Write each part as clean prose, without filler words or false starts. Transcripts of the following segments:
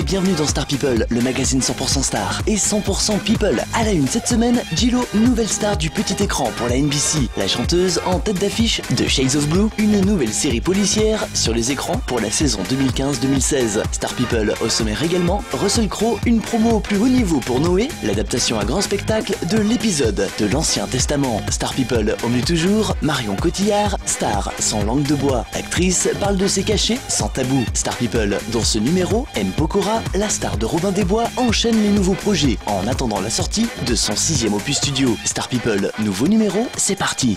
et bienvenue dans Star People, le magazine 100% Star et 100% People. À la une cette semaine, J-Lo, nouvelle star du petit écran pour la NBC. La chanteuse en tête d'affiche de Shades of Blue, une nouvelle série policière sur les écrans pour la saison 2015-2016. Star People au sommaire également, Russell Crowe, une promo au plus haut niveau pour Noé, l'adaptation à grand spectacle de l'épisode de l'Ancien Testament. Star People au mieux toujours, Marion Cotillard, star sans langue de bois. L'actrice parle de ses cachets sans tabou. Star People, dans ce numéro, M. Pokora, la star de Robin des Bois, enchaîne les nouveaux projets en attendant la sortie de son 6e opus studio. Star People, nouveau numéro, c'est parti.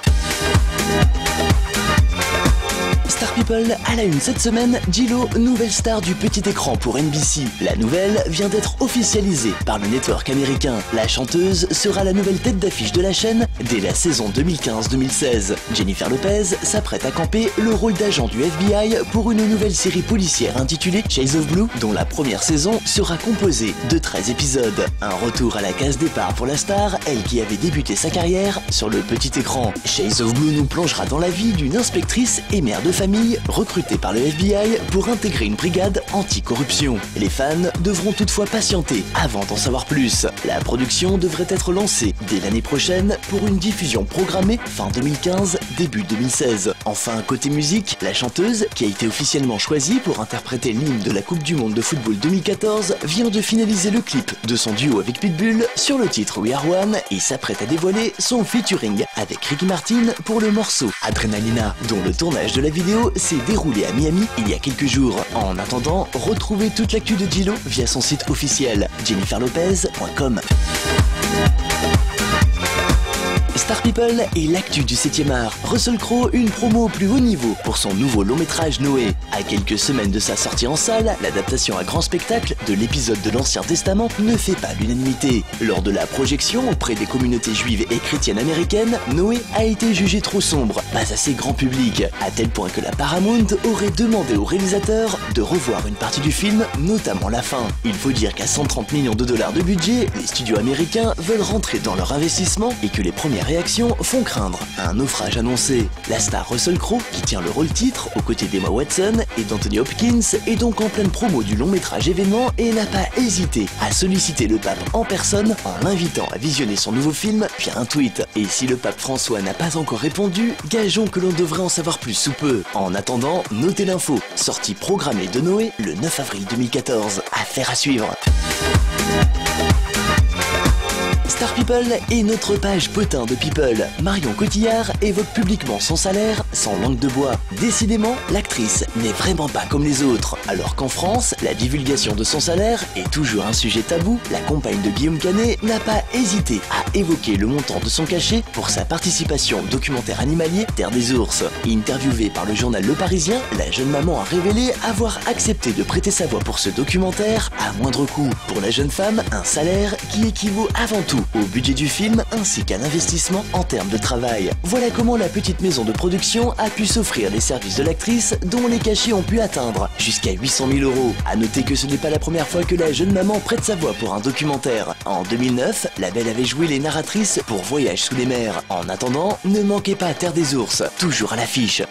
Star People, à la une cette semaine, J-Lo, nouvelle star du petit écran pour NBC. La nouvelle vient d'être officialisée par le network américain. La chanteuse sera la nouvelle tête d'affiche de la chaîne dès la saison 2015-2016. Jennifer Lopez s'apprête à camper le rôle d'agent du FBI pour une nouvelle série policière intitulée Shades of Blue, dont la première saison sera composée de 13 épisodes. Un retour à la case départ pour la star, elle qui avait débuté sa carrière sur le petit écran. Shades of Blue nous plongera dans la vie d'une inspectrice et mère de famille recrutée par le FBI pour intégrer une brigade anti-corruption. Les fans devront toutefois patienter avant d'en savoir plus. La production devrait être lancée dès l'année prochaine pour une diffusion programmée fin 2015, début 2016. Enfin, côté musique, la chanteuse, qui a été officiellement choisie pour interpréter l'hymne de la Coupe du Monde de football 2014, vient de finaliser le clip de son duo avec Pitbull sur le titre We Are One et s'apprête à dévoiler son featuring avec Ricky Martin pour le morceau Adrenalina, dont le tournage de la vidéo s'est déroulé à Miami il y a quelques jours. En attendant, retrouvez toute l'actu de J-Lo via son site officiel jenniferlopez.com. Star People et l'actu du 7e art. Russell Crowe, une promo au plus haut niveau pour son nouveau long métrage Noé. À quelques semaines de sa sortie en salle, l'adaptation à grand spectacle de l'épisode de l'Ancien Testament ne fait pas l'unanimité. Lors de la projection auprès des communautés juives et chrétiennes américaines, Noé a été jugé trop sombre, pas assez grand public, à tel point que la Paramount aurait demandé au réalisateur de revoir une partie du film, notamment la fin. Il faut dire qu'à 130 millions de dollars de budget, les studios américains veulent rentrer dans leur investissement et que les premières réactions font craindre un naufrage annoncé. La star Russell Crowe, qui tient le rôle titre aux côtés d'Emma Watson et d'Anthony Hopkins, est donc en pleine promo du long métrage événement et n'a pas hésité à solliciter le pape en personne en l'invitant à visionner son nouveau film via un tweet. Et si le pape François n'a pas encore répondu, gageons que l'on devrait en savoir plus sous peu. En attendant, notez l'info, sortie programmée de Noé le 9 avril 2014. Affaire à suivre. Star People et notre page potin de People. Marion Cotillard évoque publiquement son salaire sans langue de bois. Décidément, l'actrice n'est vraiment pas comme les autres. Alors qu'en France, la divulgation de son salaire est toujours un sujet tabou, la compagne de Guillaume Canet n'a pas hésité à évoquer le montant de son cachet pour sa participation au documentaire animalier Terre des ours. Interviewée par le journal Le Parisien, la jeune maman a révélé avoir accepté de prêter sa voix pour ce documentaire à moindre coût. Pour la jeune femme, un salaire qui équivaut avant tout au budget du film ainsi qu'un investissement en termes de travail. Voilà comment la petite maison de production a pu s'offrir les services de l'actrice dont les cachets ont pu atteindre jusqu'à 800 000 €. A noter que ce n'est pas la première fois que la jeune maman prête sa voix pour un documentaire. En 2009, la belle avait joué les narratrices pour Voyage sous les mers. En attendant, ne manquez pas Terre des ours, toujours à l'affiche.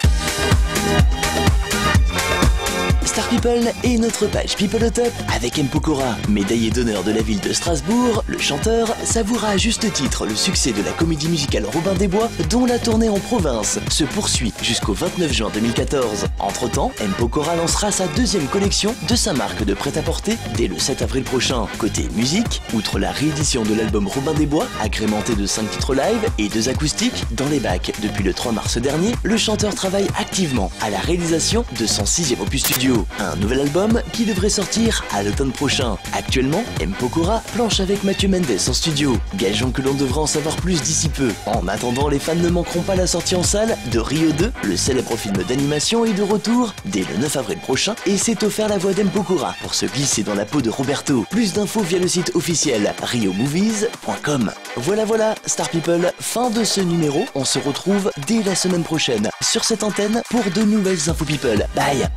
Star People et notre page People au top avec M. Pokora. Médaillé d'honneur de la ville de Strasbourg, le chanteur savoura à juste titre le succès de la comédie musicale Robin des Bois, dont la tournée en province se poursuit jusqu'au 29 juin 2014. Entre-temps, M. Pokora lancera sa deuxième collection de sa marque de prêt-à-porter dès le 7 avril prochain. Côté musique, outre la réédition de l'album Robin des Bois, agrémenté de 5 titres live et 2 acoustiques dans les bacs depuis le 3 mars dernier, le chanteur travaille activement à la réalisation de son 6e opus studio. Un nouvel album qui devrait sortir à l'automne prochain. Actuellement, M. Pokora planche avec Mathieu Mendes en studio. Gageons que l'on devra en savoir plus d'ici peu. En attendant, les fans ne manqueront pas la sortie en salle de Rio 2, le célèbre film d'animation est de retour dès le 9 avril prochain et s'est offert la voix d'M. Pokora pour se glisser dans la peau de Roberto. Plus d'infos via le site officiel riomovies.com. Voilà, Star People, fin de ce numéro. On se retrouve dès la semaine prochaine sur cette antenne pour de nouvelles infos People. Bye!